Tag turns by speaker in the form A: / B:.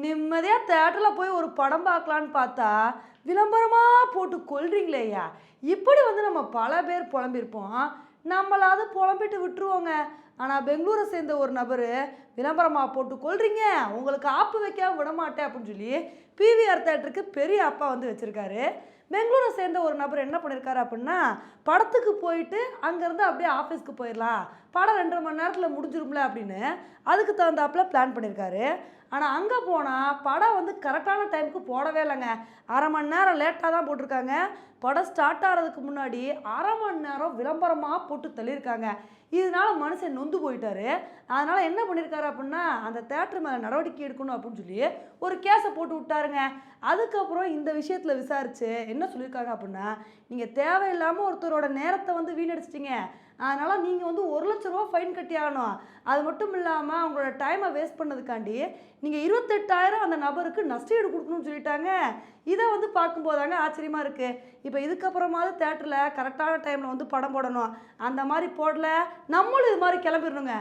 A: நிம்மதியாக தேட்டரில் போய் ஒரு படம் பார்க்கலான்னு பார்த்தா விளம்பரமாக போட்டு கொல்றீங்களேயா. இப்படி நம்ம பல பேர் புலம்பியிருப்போம். நம்மளாவது புலம்பிட்டு விட்டுருவோங்க. ஆனால் பெங்களூரை சேர்ந்த ஒரு நபர் விளம்பரமாக போட்டு கொல்றீங்க, உங்களுக்கு ஆப்பு வைக்காம விட மாட்டேன் அப்படின்னு சொல்லி பிவிஆர் தேட்டருக்கு பெரிய அப்பா வச்சுருக்காரு. பெங்களூரை சேர்ந்த ஒரு நபர் என்ன பண்ணியிருக்காரு அப்படின்னா, படத்துக்கு போயிட்டு அங்கேருந்து அப்படியே ஆஃபீஸ்க்கு போயிடலாம், படம் 2.5 மணி நேரத்தில் முடிஞ்சிரும்ல அப்படின்னு அதுக்கு தகுந்தாப்பில் பிளான் பண்ணியிருக்காரு. ஆனால் அங்கே போனால் படம் கரெக்டான டைமுக்கு போடவே இல்லைங்க. அரை மணி நேரம் லேட்டாக தான் போட்டிருக்காங்க. படம் ஸ்டார்ட் ஆகிறதுக்கு முன்னாடி அரை மணி நேரம் விளம்பரமாக போட்டு தள்ளியிருக்காங்க. இதனால மனுஷன் நொந்து போயிட்டாரு. அதனால் என்ன பண்ணியிருக்காரு அப்படின்னா, அந்த தேட்டர் மேலே நடவடிக்கை எடுக்கணும் அப்படின்னு சொல்லி ஒரு கேஸை போட்டு விட்டாருங்க. அதுக்கப்புறம் இந்த விஷயத்தில் விசாரித்து என்ன சொல்லியிருக்காங்க அப்படின்னா, நீங்கள் தேவையில்லாமல் ஒருத்தரோட நேரத்தை வீணடிச்சிட்டிங்க, அதனால் நீங்கள் 1,00,000 ஃபைன் கட்டி ஆகணும். அது மட்டும் இல்லாமல் அவங்களோட டைமை வேஸ்ட் பண்ணதுக்காண்டி நீங்கள் 28,000 அந்த நபருக்கு நஷ்டஈடு கொடுக்கணும்னு சொல்லிட்டாங்க. இதை பார்க்கும்போதாங்க ஆச்சரியமாக இருக்குது. இப்போ இதுக்கப்புறமாவது தேட்டரில் கரெக்டான டைமில் படம் போடணும். அந்த மாதிரி போடல, நம்மளும் இது மாதிரி கிளம்பிடணுங்க.